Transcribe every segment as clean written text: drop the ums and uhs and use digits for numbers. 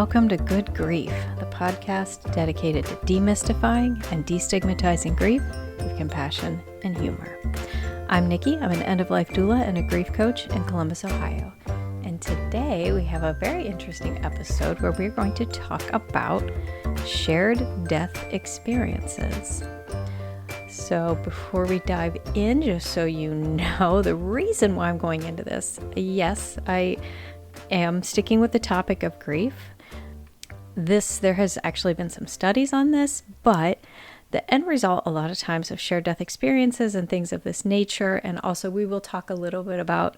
Welcome to Good Grief, the podcast dedicated to demystifying and destigmatizing grief with compassion and humor. I'm Nikki. I'm an end-of-life doula and a grief coach in Columbus, Ohio. And today we have a very interesting episode where we're going to talk about shared death experiences. So before we dive in, just so you know, the reason why I'm going into this, yes, I am sticking with the topic of grief. There has actually been some studies on this, but the end result a lot of times of shared death experiences and things of this nature, and also we will talk a little bit about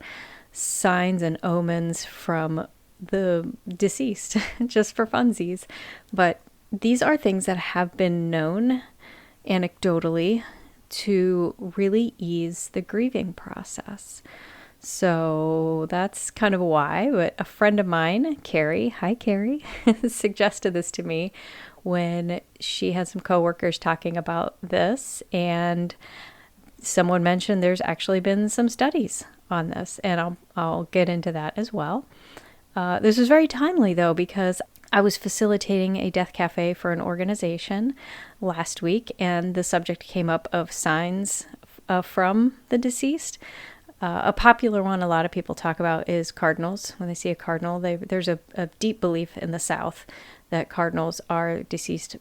signs and omens from the deceased, just for funsies. But these are things that have been known anecdotally to really ease the grieving process. So that's kind of why, but a friend of mine, Carrie, hi Carrie, suggested this to me when she had some coworkers talking about this, and someone mentioned there's actually been some studies on this, and I'll get into that as well. This was very timely though, because I was facilitating a death cafe for an organization last week, and the subject came up of signs from the deceased. A popular one a lot of people talk about is cardinals. When they see a cardinal, there's a deep belief in the South that cardinals are deceased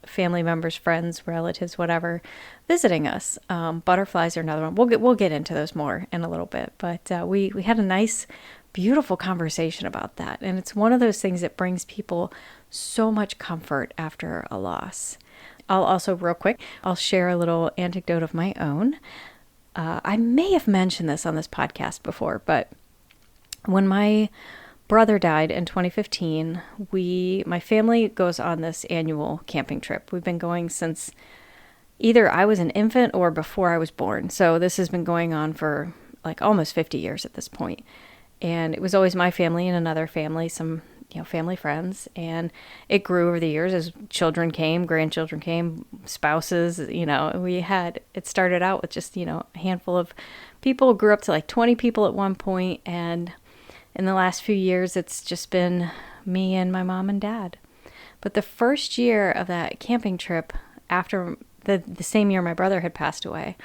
family members, friends, relatives, whatever, visiting us. Butterflies are another one. We'll get into those more in a little bit. But we had a nice, beautiful conversation about that. And it's one of those things that brings people so much comfort after a loss. I'll also, real quick, I'll share a little anecdote of my own. I may have mentioned this on this podcast before, but when my brother died in 2015, my family goes on this annual camping trip. We've been going since either I was an infant or before I was born. So this has been going on for like almost 50 years at this point. And it was always my family and another family, some family friends, and it grew over the years as children came, grandchildren came, spouses, it started out with just, a handful of people, grew up to like 20 people at one point, and in the last few years, it's just been me and my mom and dad. But the first year of that camping trip, after the same year my brother had passed away,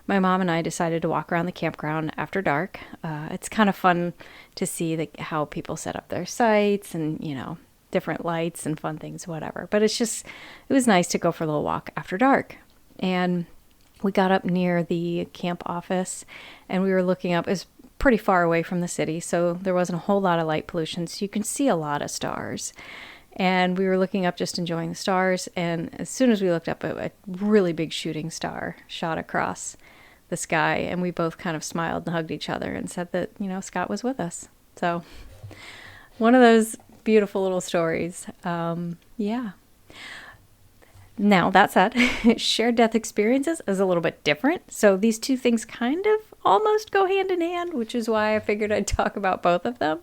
my mom and I decided to walk around the campground after dark. It's kind of fun to see how people set up their sites and, different lights and fun things, whatever. But it was nice to go for a little walk after dark. And we got up near the camp office and we were looking up. It was pretty far away from the city, so there wasn't a whole lot of light pollution, so you can see a lot of stars. And we were looking up, just enjoying the stars. And as soon as we looked up, a really big shooting star shot across the sky, and we both kind of smiled and hugged each other and said that, Scott was with us. So one of those beautiful little stories. Yeah. Now, that said, shared death experiences is a little bit different. So these two things kind of almost go hand in hand, which is why I figured I'd talk about both of them.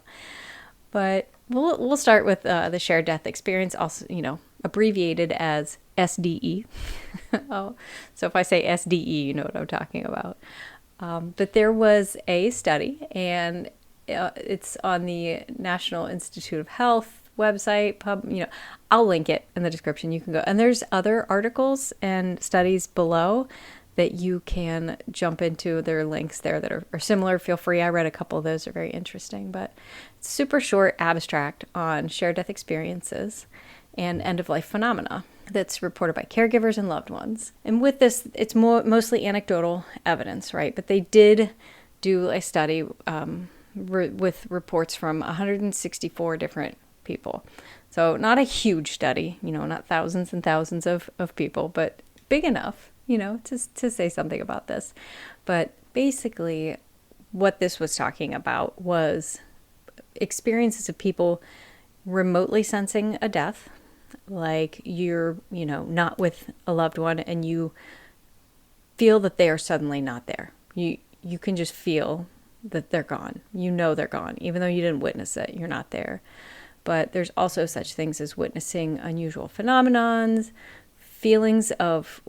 But we'll start with the shared death experience, also, abbreviated as SDE. Oh, so if I say SDE, you know what I'm talking about. But there was a study, and it's on the National Institute of Health website. I'll link it in the description. You can go, and there's other articles and studies below that you can jump into. There are links there that are similar. Feel free. I read a couple of those. Are very interesting, but it's super short abstract on shared death experiences and end-of-life phenomena that's reported by caregivers and loved ones. And with this, it's mostly anecdotal evidence, right? But they did do a study with reports from 164 different people. So not a huge study, not thousands and thousands of people, but big enough, to say something about this. But basically, what this was talking about was experiences of people remotely sensing a death, like you're, not with a loved one and you feel that they are suddenly not there. You can just feel that they're gone. They're gone. Even though you didn't witness it, you're not there. But there's also such things as witnessing unusual phenomenons, feelings of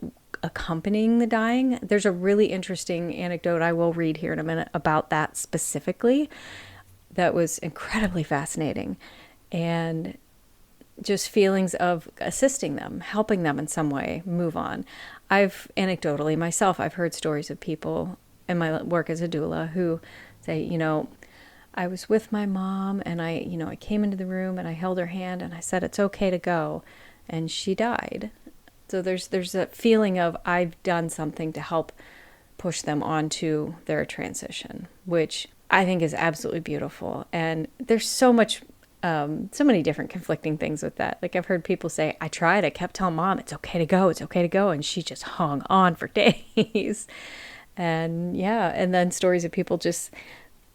accompanying the dying. There's a really interesting anecdote I will read here in a minute about that specifically that was incredibly fascinating. And just feelings of assisting them, helping them in some way move on. I've anecdotally myself, I've heard stories of people in my work as a doula who say, I was with my mom and I came into the room and I held her hand and I said, it's okay to go. And she died. So there's a feeling of I've done something to help push them onto their transition, which I think is absolutely beautiful. And there's so many different conflicting things with that. Like I've heard people say, I kept telling mom, it's okay to go. And she just hung on for days. And and then stories of people just,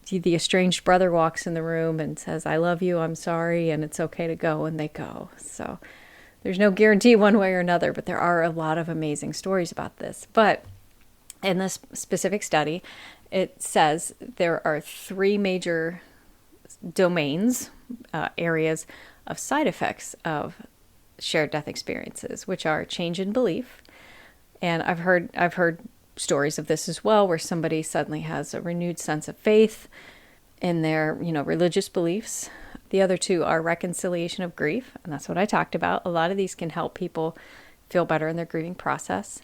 the estranged brother walks in the room and says, I love you, I'm sorry, and it's okay to go, and they go. So there's no guarantee one way or another, but there are a lot of amazing stories about this. But in this specific study, it says there are 3 major domains, areas of side effects of shared death experiences, which are change in belief. And I've heard stories of this as well, where somebody suddenly has a renewed sense of faith in their, religious beliefs. The other 2 are reconciliation of grief, and that's what I talked about. A lot of these can help people feel better in their grieving process.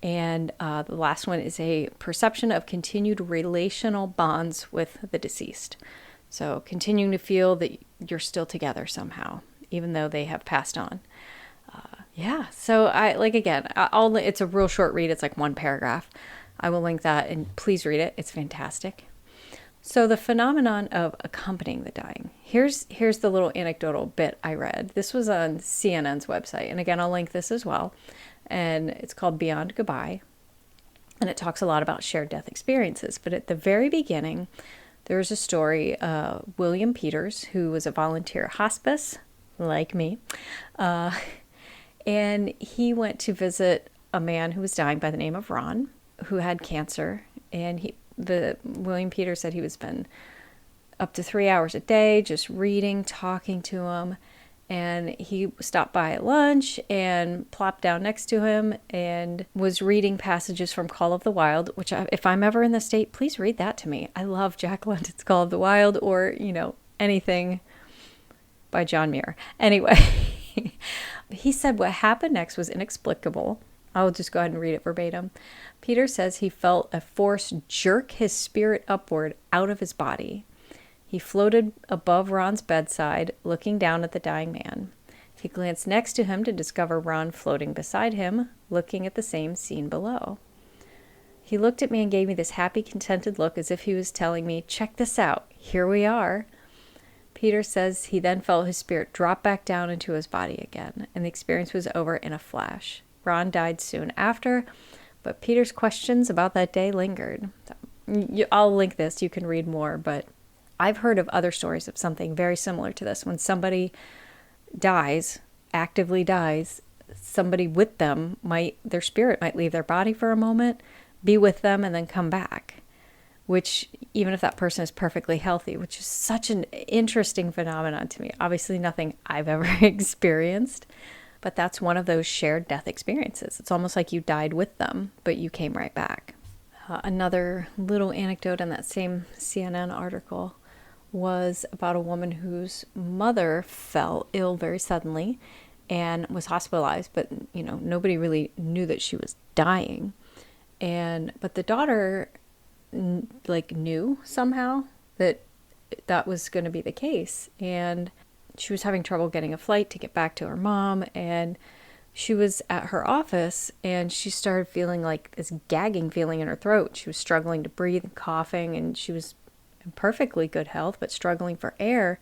And the last one is a perception of continued relational bonds with the deceased. So continuing to feel that you're still together somehow, even though they have passed on. So it's a real short read. It's like 1 paragraph. I will link that and please read it. It's fantastic. So the phenomenon of accompanying the dying. Here's the little anecdotal bit I read. This was on CNN's website. And again, I'll link this as well. And it's called Beyond Goodbye. And it talks a lot about shared death experiences. But at the very beginning, there's a story, William Peters, who was a volunteer at hospice, like me, and he went to visit a man who was dying by the name of Ron, who had cancer. And William Peters said he would spend up to 3 hours a day just reading, talking to him. And he stopped by at lunch and plopped down next to him and was reading passages from Call of the Wild, which if I'm ever in the state, please read that to me. I love Jack London's Call of the Wild, or, anything by John Muir. Anyway, he said what happened next was inexplicable. I'll just go ahead and read it verbatim. Peter says he felt a force jerk his spirit upward out of his body. He floated above Ron's bedside, looking down at the dying man. He glanced next to him to discover Ron floating beside him, looking at the same scene below. He looked at me and gave me this happy, contented look as if he was telling me, check this out, here we are. Peter says he then felt his spirit drop back down into his body again, and the experience was over in a flash. Ron died soon after, but Peter's questions about that day lingered. I'll link this, you can read more, but I've heard of other stories of something very similar to this. When somebody dies, actively dies, somebody with them their spirit might leave their body for a moment, be with them, and then come back. Which, even if that person is perfectly healthy, which is such an interesting phenomenon to me. Obviously nothing I've ever experienced, but that's one of those shared death experiences. It's almost like you died with them, but you came right back. Another little anecdote in that same CNN article was about a woman whose mother fell ill very suddenly and was hospitalized, but nobody really knew that she was dying. But the daughter knew somehow that was going to be the case, and she was having trouble getting a flight to get back to her mom, and she was at her office and she started feeling like this gagging feeling in her throat. She was struggling to breathe and coughing, and she was in perfectly good health but struggling for air.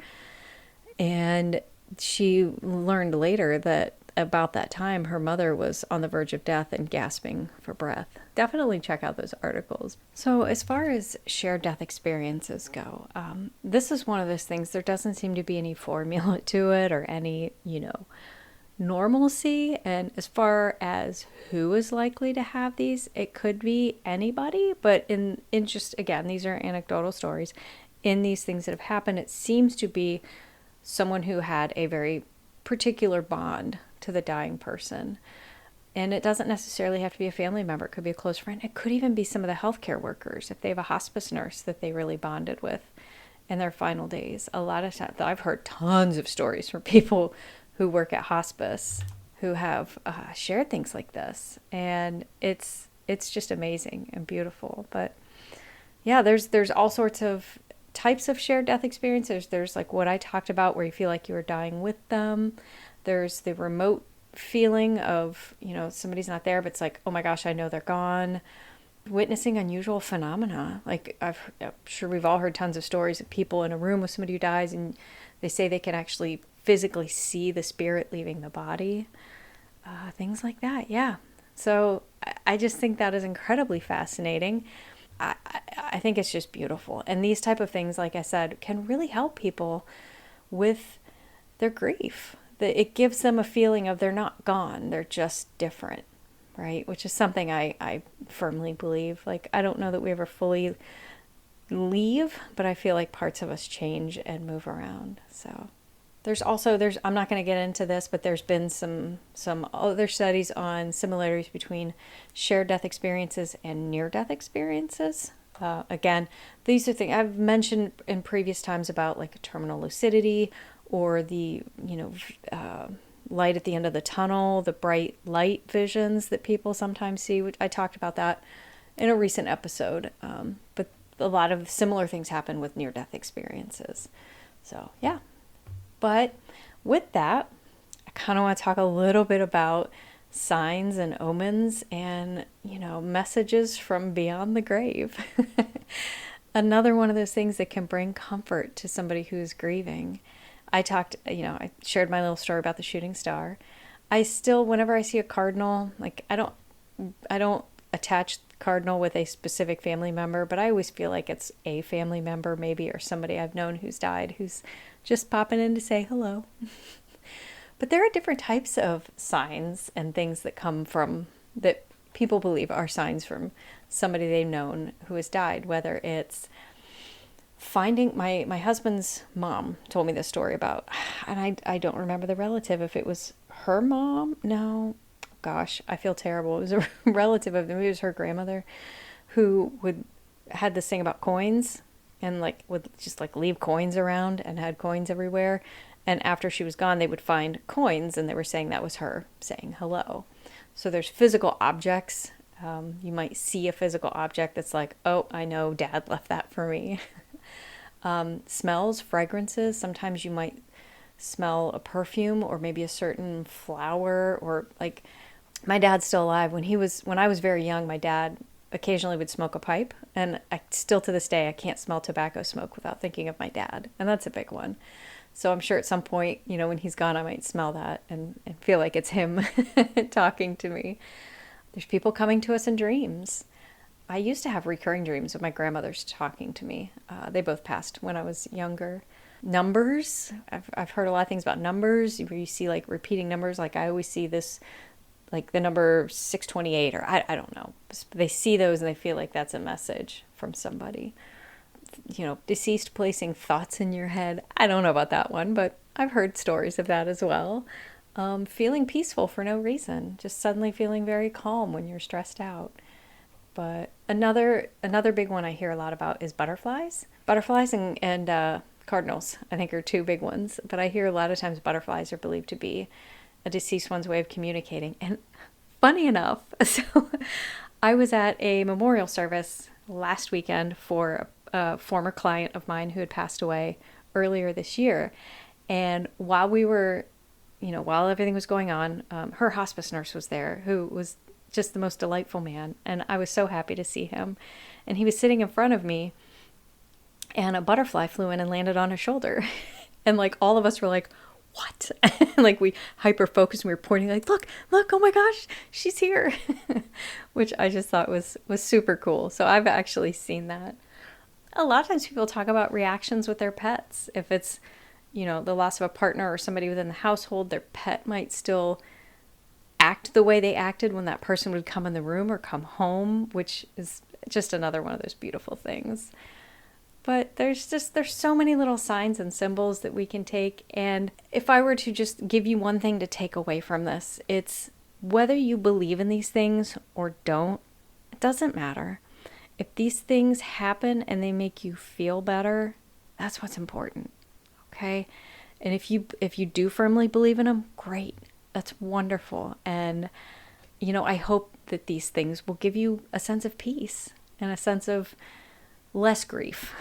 And she learned later that about that time her mother was on the verge of death and gasping for breath. Definitely check out those articles. So as far as shared death experiences go, this is one of those things, there doesn't seem to be any formula to it or any normalcy. And as far as who is likely to have these, it could be anybody, but in just, again, these are anecdotal stories. In these things that have happened, it seems to be someone who had a very particular bond to the dying person. And it doesn't necessarily have to be a family member. It could be a close friend. It could even be some of the healthcare workers, if they have a hospice nurse that they really bonded with in their final days. A lot of times, I've heard tons of stories from people who work at hospice who have shared things like this. And it's just amazing and beautiful. But yeah, there's all sorts of types of shared death experiences. There's like what I talked about where you feel like you are dying with them. There's the remote feeling of, somebody's not there, but it's like, oh my gosh, I know they're gone. Witnessing unusual phenomena. Like I'm sure we've all heard tons of stories of people in a room with somebody who dies and they say they can actually physically see the spirit leaving the body. Things like that. Yeah. So I just think that is incredibly fascinating. I think it's just beautiful. And these type of things, like I said, can really help people with their grief. It gives them a feeling of they're not gone. They're just different, right? Which is something I firmly believe. Like, I don't know that we ever fully leave, but I feel like parts of us change and move around. So I'm not going to get into this, but there's been some other studies on similarities between shared death experiences and near-death experiences. Again, these are things I've mentioned in previous times about like terminal lucidity or the, light at the end of the tunnel, the bright light visions that people sometimes see. Which I talked about that in a recent episode. But a lot of similar things happen with near-death experiences. So, yeah. But with that, I kind of want to talk a little bit about signs and omens and, messages from beyond the grave. Another one of those things that can bring comfort to somebody who's grieving. I shared my little story about the shooting star. I still, whenever I see a cardinal, like I don't attach cardinal with a specific family member, but I always feel like it's a family member maybe, or somebody I've known who's died, who's just popping in to say hello. But there are different types of signs and things that come from, that people believe are signs from somebody they've known who has died, whether it's finding, my husband's mom told me this story about, and I don't remember the relative, if it was her mom. No, gosh, I feel terrible. It was a relative of them. Maybe it was her grandmother who had this thing about coins and would just leave coins around and had coins everywhere. And after she was gone, they would find coins and they were saying that was her saying hello. So there's physical objects. You might see a physical object that's like, oh, I know Dad left that for me. Smells, fragrances. Sometimes you might smell a perfume or maybe a certain flower, or my dad's still alive. When I was very young, my dad occasionally would smoke a pipe, and still to this day, I can't smell tobacco smoke without thinking of my dad. And that's a big one. So I'm sure at some point, when he's gone, I might smell that and feel like it's him talking to me. There's people coming to us in dreams. I used to have recurring dreams of my grandmothers talking to me. They both passed when I was younger. Numbers. I've heard a lot of things about numbers, where you see repeating numbers. I always see this, the number 628, or I don't know. They see those and they feel like that's a message from somebody. Deceased placing thoughts in your head. I don't know about that one, but I've heard stories of that as well. Feeling peaceful for no reason. Just suddenly feeling very calm when you're stressed out. But another big one I hear a lot about is butterflies. Butterflies and cardinals, I think, are two big ones. But I hear a lot of times butterflies are believed to be a deceased one's way of communicating. And funny enough, so I was at a memorial service last weekend for a former client of mine who had passed away earlier this year. And while we were, while everything was going on, her hospice nurse was there, who was just the most delightful man. And I was so happy to see him. And he was sitting in front of me, and a butterfly flew in and landed on his shoulder. And all of us were like, what? We hyper focused and we were pointing look, oh my gosh, she's here. Which I just thought was super cool. So I've actually seen that. A lot of times people talk about reactions with their pets. If it's, the loss of a partner or somebody within the household, their pet might still act the way they acted when that person would come in the room or come home, which is just another one of those beautiful things. But there's so many little signs and symbols that we can take. And if I were to just give you one thing to take away from this, it's whether you believe in these things or don't, it doesn't matter. If these things happen and they make you feel better, that's what's important. Okay? And if you do firmly believe in them, great. That's wonderful. And, I hope that these things will give you a sense of peace and a sense of less grief,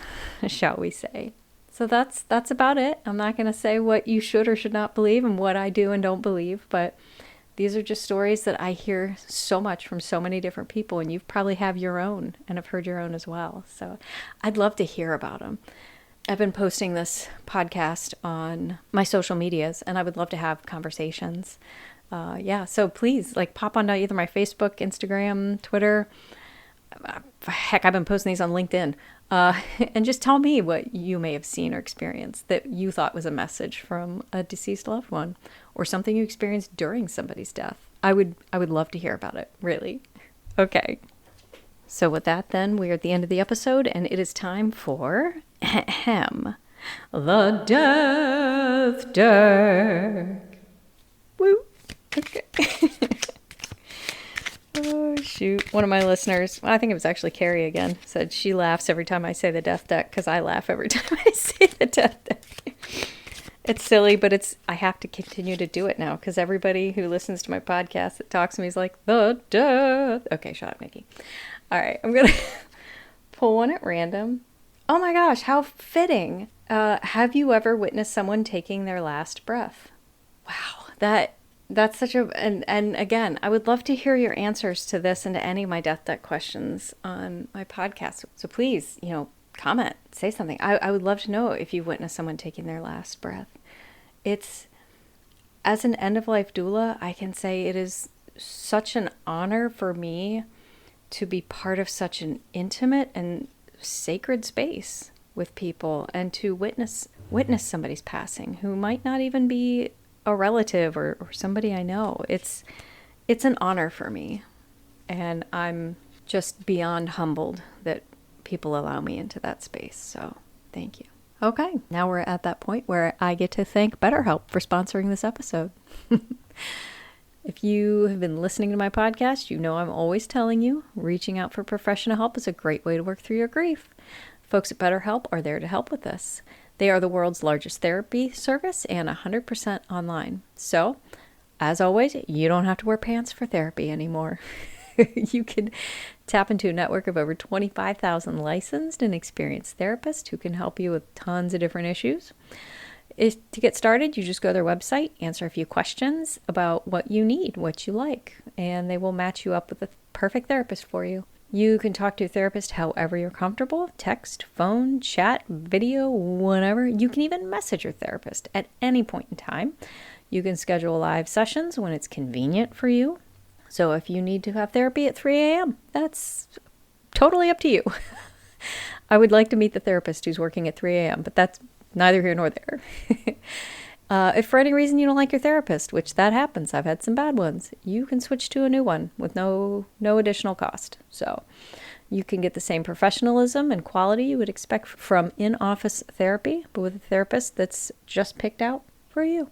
shall we say. So that's about it. I'm not going to say what you should or should not believe and what I do and don't believe, but these are just stories that I hear so much from so many different people, and you probably have your own and have heard your own as well. So I'd love to hear about them. I've been posting this podcast on my social medias, and I would love to have conversations. So please, pop onto either my Facebook, Instagram, Twitter. Heck, I've been posting these on LinkedIn. And just tell me what you may have seen or experienced that you thought was a message from a deceased loved one, or something you experienced during somebody's death. I would love to hear about it, really. Okay. So with that, then, we're at the end of the episode, and it is time for the Death Deck. Woo. Okay. Oh, shoot. One of my listeners, I think it was actually Carrie again, said she laughs every time I say the Death Deck because I laugh every time I say the Death Deck. It's silly, but I have to continue to do it now because everybody who listens to my podcast that talks to me is like, the Death. Okay, shut up, Nikki. All right, I'm going to pull one at random. Oh my gosh, how fitting. Have you ever witnessed someone taking their last breath? Wow, that's such a, and again, I would love to hear your answers to this and to any of my Death Deck questions on my podcast. So please, comment, say something. I would love to know if you witnessed someone taking their last breath. As an end-of-life doula, I can say it is such an honor for me to be part of such an intimate and sacred space with people and to witness somebody's passing who might not even be a relative or somebody I know. It's an honor for me, and I'm just beyond humbled that people allow me into that space. So thank you. Okay, now we're at that point where I get to thank BetterHelp for sponsoring this episode. If you have been listening to my podcast, I'm always telling you reaching out for professional help is a great way to work through your grief. Folks at BetterHelp are there to help with this. They are the world's largest therapy service and 100% online. So, as always, you don't have to wear pants for therapy anymore. You can tap into a network of over 25,000 licensed and experienced therapists who can help you with tons of different issues. To get started, you just go to their website, answer a few questions about what you need, what you like, and they will match you up with the perfect therapist for you. You can talk to a therapist however you're comfortable, text, phone, chat, video, whatever. You can even message your therapist at any point in time. You can schedule live sessions when it's convenient for you. So if you need to have therapy at 3 a.m., that's totally up to you. I would like to meet the therapist who's working at 3 a.m., but that's neither here nor there. If for any reason you don't like your therapist, which that happens, I've had some bad ones, you can switch to a new one with no additional cost. So you can get the same professionalism and quality you would expect from in-office therapy, but with a therapist that's just picked out for you.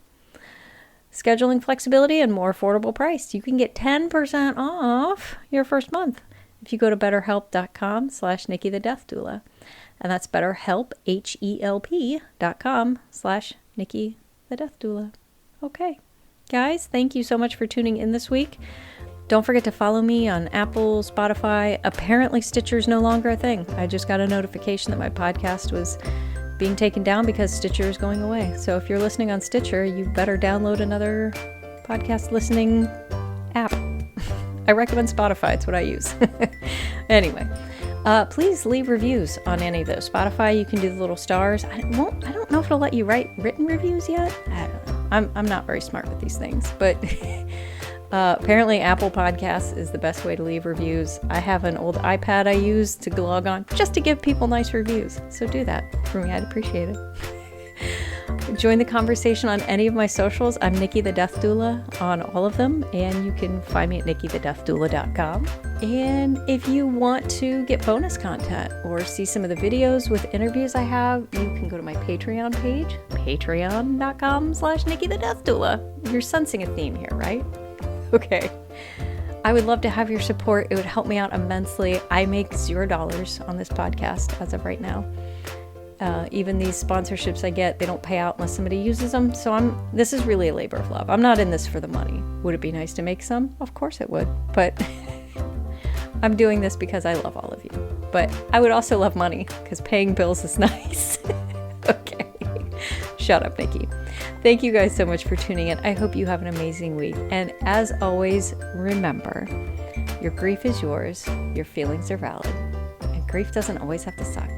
Scheduling flexibility and more affordable price. You can get 10% off your first month if you go to betterhelp.com/Nikki the Death Doula. And that's BetterHelp, HELP.com/Nikki the Death Doula. Okay. Guys, thank you so much for tuning in this week. Don't forget to follow me on Apple, Spotify. Apparently Stitcher's no longer a thing. I just got a notification that my podcast was being taken down because Stitcher is going away. So if you're listening on Stitcher, you better download another podcast listening app. I recommend Spotify. It's what I use. Anyway, please leave reviews on any of those. Spotify, you can do the little stars. I don't know if it'll let you write written reviews yet. I don't know. I'm not very smart with these things, but apparently Apple Podcasts is the best way to leave reviews. I have an old iPad I use to log on just to give people nice reviews. So do that for me. I'd appreciate it. Join the conversation on any of my socials. I'm Nikki the Death Doula on all of them, and you can find me at nikkithedeathdoula.com. And if you want to get bonus content or see some of the videos with interviews I have, you can go to my Patreon page, patreon.com/Nikki the Death Doula. You're sensing a theme here, right? Okay. I would love to have your support. It would help me out immensely. I make $0 on this podcast as of right now. Even these sponsorships I get, they don't pay out unless somebody uses them. So this is really a labor of love. I'm not in this for the money. Would it be nice to make some? Of course it would. But I'm doing this because I love all of you. But I would also love money because paying bills is nice. Okay. Shut up, Nikki. Thank you guys so much for tuning in. I hope you have an amazing week. And as always, remember, your grief is yours. Your feelings are valid. And grief doesn't always have to suck.